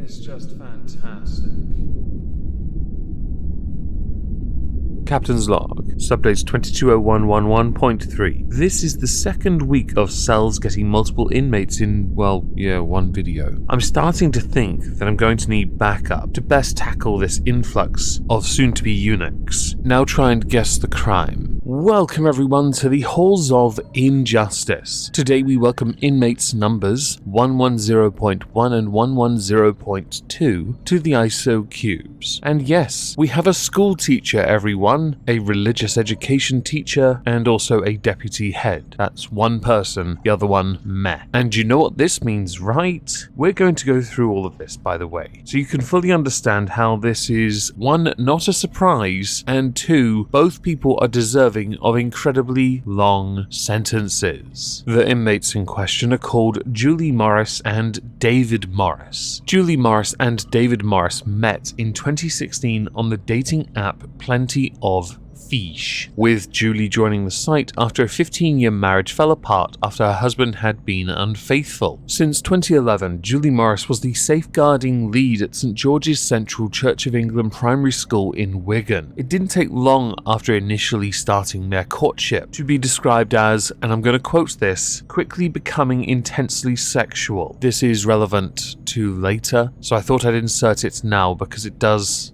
It's just fantastic. Captain's Log, Subdates 220111.3. This is the second week of cells getting multiple inmates in, one video. I'm starting to think that I'm going to need backup to best tackle this influx of soon-to-be eunuchs. Now try and guess the crime. Welcome everyone to the Halls of Injustice. Today we welcome inmates numbers 110.1 and 110.2 to the ISO cubes. And yes, we have a school teacher, everyone. A religious education teacher, and also a deputy head. That's one person, the other one, meh. And you know what this means, right? We're going to go through all of this, by the way, so you can fully understand how this is, one, not a surprise, and two, both people are deserving of incredibly long sentences. The inmates in question are called Julie Morris and David Morris. Julie Morris and David Morris met in 2016 on the dating app Plenty of Fish, with Julie joining the site after a 15-year marriage fell apart after her husband had been unfaithful. Since 2011, Julie Morris was the safeguarding lead at St George's Central Church of England Primary School in Wigan. It didn't take long after initially starting their courtship to be described as, and I'm going to quote this, quickly becoming intensely sexual. This is relevant to later, so I thought I'd insert it now because it does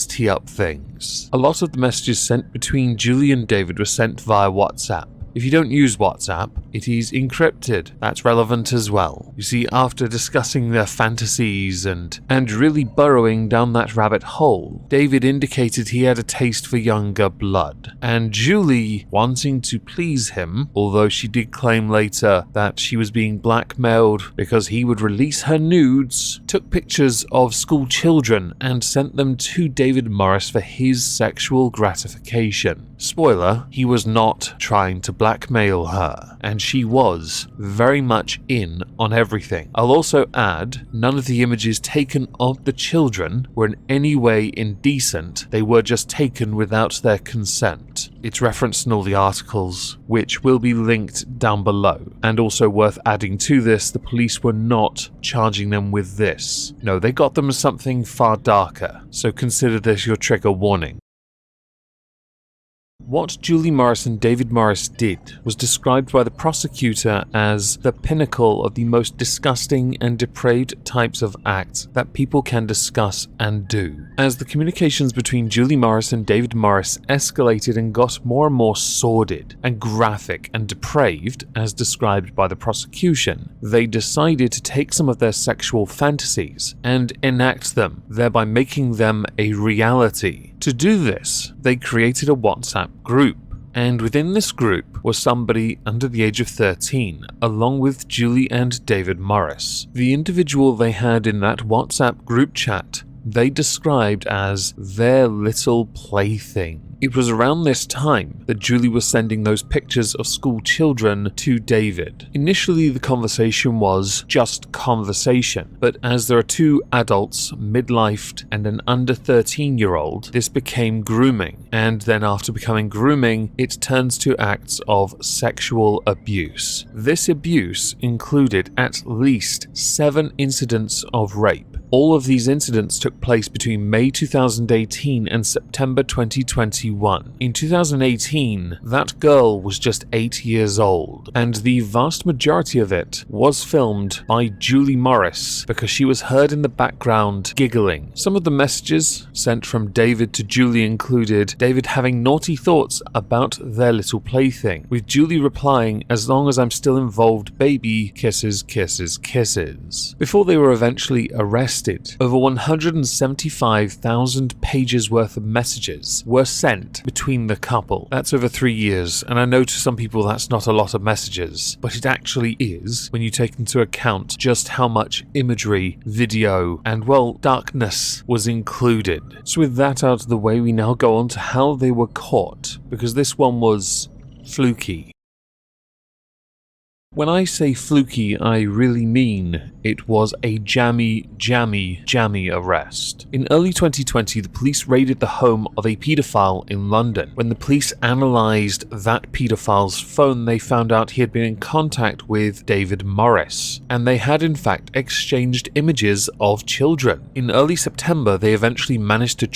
tee up things. A lot of the messages sent between Julie and David were sent via WhatsApp. If you don't use WhatsApp, it is encrypted. That's relevant as well. You see, after discussing their fantasies and really burrowing down that rabbit hole, David indicated he had a taste for younger blood. And Julie, wanting to please him, although she did claim later that she was being blackmailed because he would release her nudes, took pictures of school children and sent them to David Morris for his sexual gratification. Spoiler, he was not trying to blackmail her, and she was very much in on everything. I'll also add, none of the images taken of the children were in any way indecent, they were just taken without their consent. It's referenced in all the articles, which will be linked down below. And also worth adding to this, the police were not charging them with this. No, they got them something far darker, so consider this your trigger warning. What Julie Morris and David Morris did was described by the prosecutor as the pinnacle of the most disgusting and depraved types of acts that people can discuss and do. As the communications between Julie Morris and David Morris escalated and got more and more sordid and graphic and depraved, as described by the prosecution, they decided to take some of their sexual fantasies and enact them, thereby making them a reality. To do this, they created a WhatsApp group, and within this group was somebody under the age of 13, along with Julie and David Morris. The individual they had in that WhatsApp group chat, they described as their little plaything. It was around this time that Julie was sending those pictures of school children to David. Initially, the conversation was just conversation, but as there are two adults, midlifed, and an under 13-year-old, this became grooming. And then after becoming grooming, it turns to acts of sexual abuse. This abuse included at least 7 incidents of rape. All of these incidents took place between May 2018 and September 2021. In 2018, that girl was just 8 years old, and the vast majority of it was filmed by Julie Morris because she was heard in the background giggling. Some of the messages sent from David to Julie included David having naughty thoughts about their little plaything, with Julie replying, "As long as I'm still involved, baby, kisses, kisses, kisses," before they were eventually arrested. Over 175,000 pages worth of messages were sent between the couple. That's over 3 years, and I know to some people that's not a lot of messages, but it actually is when you take into account just how much imagery, video, and darkness was included. So with that out of the way, we now go on to how they were caught, because this one was fluky. When I say fluky, I really mean It was a jammy arrest. In early 2020, the police raided the home of a paedophile in London. When the police analysed that paedophile's phone, they found out he had been in contact with David Morris, and they had in fact exchanged images of children. In early September, they eventually managed to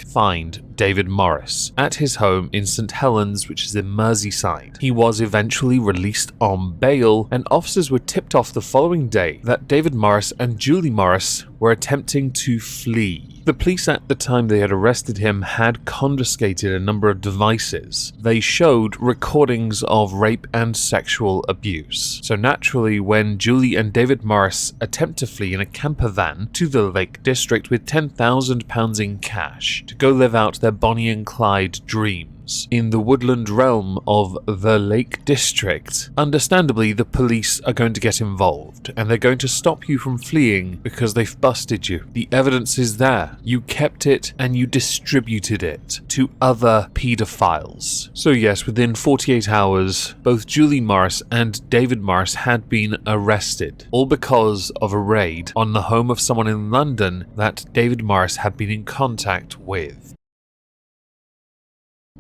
find David Morris at his home in St Helens, which is in Merseyside. He was eventually released on bail, and officers were tipped off the following day that David Morris and Julie Morris were attempting to flee. The police at the time they had arrested him had confiscated a number of devices. They showed recordings of rape and sexual abuse. So naturally, when Julie and David Morris attempt to flee in a camper van to the Lake District with £10,000 in cash to go live out their Bonnie and Clyde dreams in the woodland realm of the Lake District, understandably the police are going to get involved and they're going to stop you from fleeing because they've busted you. The evidence is there. You kept it and you distributed it to other paedophiles. So yes, within 48 hours, both Julie Morris and David Morris had been arrested, all because of a raid on the home of someone in London that David Morris had been in contact with.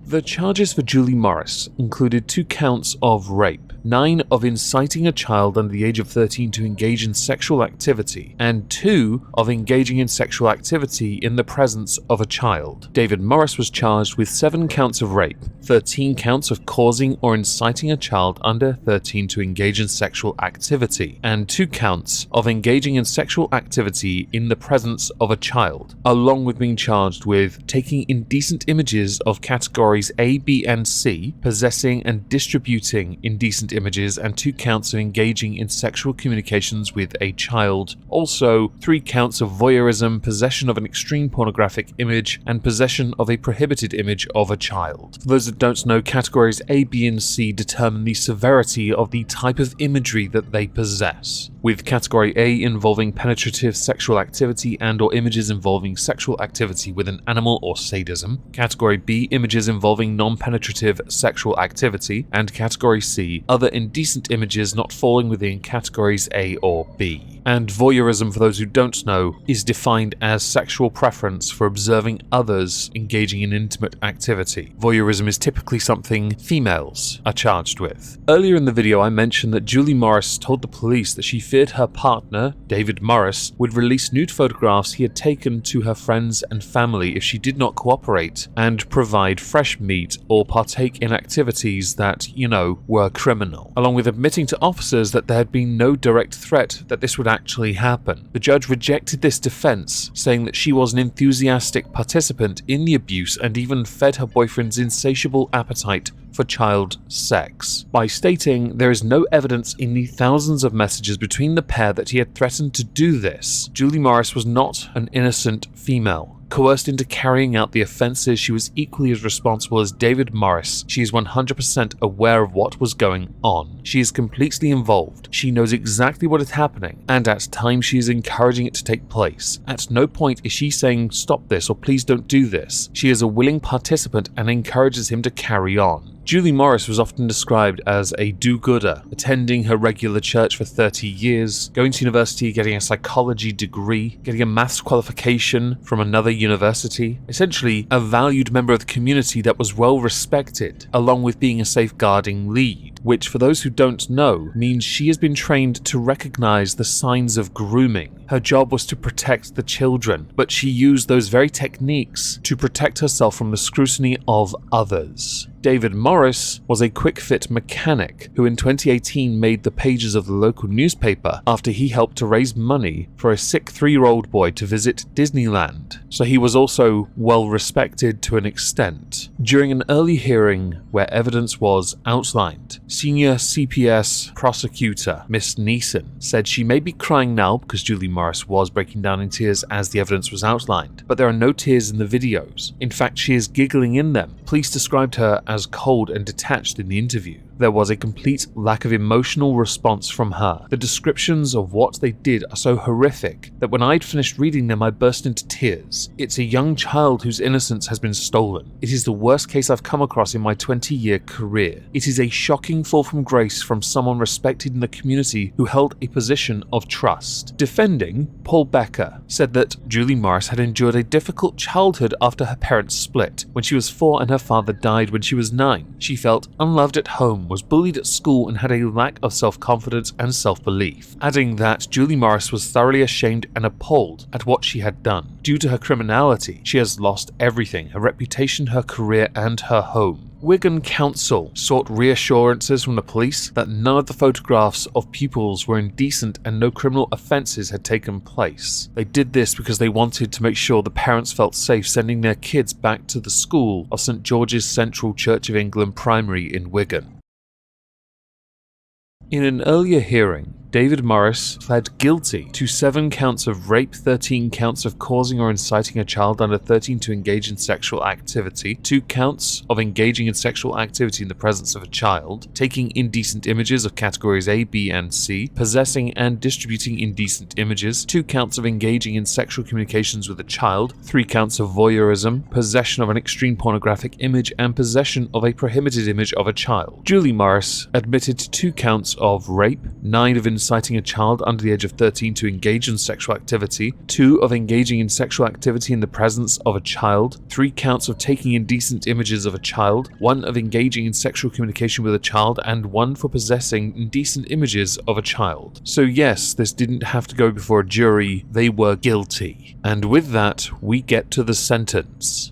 The charges for Julie Morris included 2 counts of rape, 9 of inciting a child under the age of 13 to engage in sexual activity, and 2 of engaging in sexual activity in the presence of a child. David Morris was charged with 7 counts of rape, 13 counts of causing or inciting a child under 13 to engage in sexual activity, and 2 counts of engaging in sexual activity in the presence of a child, along with being charged with taking indecent images of categories A, B, and C, possessing and distributing indecent images, and 2 counts of engaging in sexual communications with a child. Also, 3 counts of voyeurism, possession of an extreme pornographic image, and possession of a prohibited image of a child. For those that don't know, categories A, B, and C determine the severity of the type of imagery that they possess, with category A involving penetrative sexual activity and or images involving sexual activity with an animal or sadism, category B images involving non-penetrative sexual activity, and category C other indecent images not falling within categories A or B. And voyeurism, for those who don't know, is defined as sexual preference for observing others engaging in intimate activity. Voyeurism is typically something females are charged with. Earlier in the video I mentioned that Julie Morris told the police that she feared her partner, David Morris, would release nude photographs he had taken to her friends and family if she did not cooperate and provide fresh meat or partake in activities that, were criminal, along with admitting to officers that there had been no direct threat that this would actually happen. The judge rejected this defense, saying that she was an enthusiastic participant in the abuse and even fed her boyfriend's insatiable appetite for child sex, by stating there is no evidence in the thousands of messages between the pair that he had threatened to do this. Julie Morris was not an innocent female. Coerced into carrying out the offences, she was equally as responsible as David Morris. She is 100% aware of what was going on. She is completely involved. She knows exactly what is happening, and at times she is encouraging it to take place. At no point is she saying stop this or please don't do this. She is a willing participant and encourages him to carry on. Julie Morris was often described as a do-gooder, attending her regular church for 30 years, going to university, getting a psychology degree, getting a maths qualification from another university, essentially a valued member of the community that was well respected, along with being a safeguarding lead, which for those who don't know means she has been trained to recognize the signs of grooming. Her job was to protect the children, but she used those very techniques to protect herself from the scrutiny of others. David Morris was a quick-fit mechanic who in 2018 made the pages of the local newspaper after he helped to raise money for a sick 3-year-old boy to visit Disneyland. So he was also well respected to an extent. During an early hearing where evidence was outlined, senior CPS prosecutor Miss Neeson said she may be crying now because Julie Morris was breaking down in tears as the evidence was outlined, but there are no tears in the videos. In fact, she is giggling in them. Police described her as cold and detached in the interview. There was a complete lack of emotional response from her. The descriptions of what they did are so horrific that when I'd finished reading them I burst into tears. It's a young child whose innocence has been stolen. It is the worst case I've come across in my 20-year career. It is a shocking fall from grace from someone respected in the community who held a position of trust. Defending, Paul Becker said that Julie Morris had endured a difficult childhood after her parents split. When she was 4 and her father died when she was 9. She felt unloved at home, was bullied at school and had a lack of self-confidence and self-belief, adding that Julie Morris was thoroughly ashamed and appalled at what she had done. Due to her criminality, she has lost everything: her reputation, her career and her home. Wigan Council sought reassurances from the police that none of the photographs of pupils were indecent and no criminal offences had taken place. They did this because they wanted to make sure the parents felt safe sending their kids back to the school of St George's Central Church of England Primary in Wigan. In an earlier hearing, David Morris pled guilty to 7 counts of rape, 13 counts of causing or inciting a child under 13 to engage in sexual activity, 2 counts of engaging in sexual activity in the presence of a child, taking indecent images of categories A, B, and C, possessing and distributing indecent images, 2 counts of engaging in sexual communications with a child, 3 counts of voyeurism, possession of an extreme pornographic image, and possession of a prohibited image of a child. Julie Morris admitted to 2 counts of rape, 9 of inciting a child under the age of 13 to engage in sexual activity, 2 of engaging in sexual activity in the presence of a child, 3 counts of taking indecent images of a child, 1 of engaging in sexual communication with a child, and 1 for possessing indecent images of a child. So yes, this didn't have to go before a jury, they were guilty. And with that, we get to the sentence.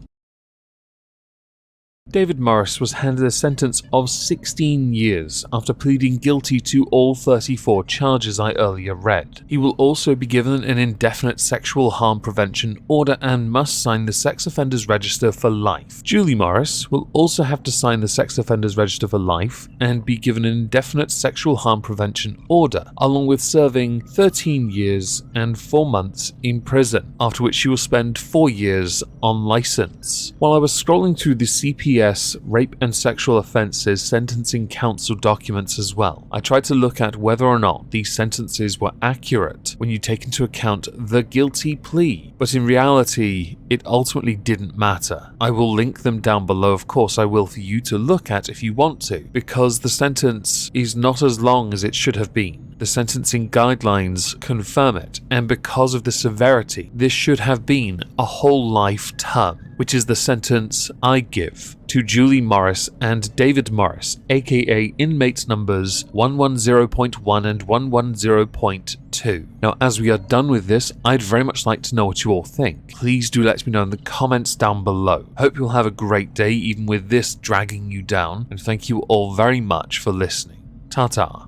David Morris was handed a sentence of 16 years after pleading guilty to all 34 charges I earlier read. He will also be given an indefinite sexual harm prevention order and must sign the sex offenders register for life. Julie Morris will also have to sign the sex offenders register for life and be given an indefinite sexual harm prevention order, along with serving 13 years and 4 months in prison, after which she will spend 4 years on license. While I was scrolling through the CPS Rape and Sexual Offences Sentencing Council documents as well, I tried to look at whether or not these sentences were accurate when you take into account the guilty plea, but in reality, it ultimately didn't matter. I will link them down below, of course I will, for you to look at if you want to, because the sentence is not as long as it should have been. The sentencing guidelines confirm it, and because of the severity, this should have been a whole life term, which is the sentence I give to Julie Morris and David Morris, aka inmate numbers 110.1 and 110.2. Now, as we are done with this, I'd very much like to know what you all think. Please do let me know in the comments down below. Hope you'll have a great day even with this dragging you down, and thank you all very much for listening. Ta-ta.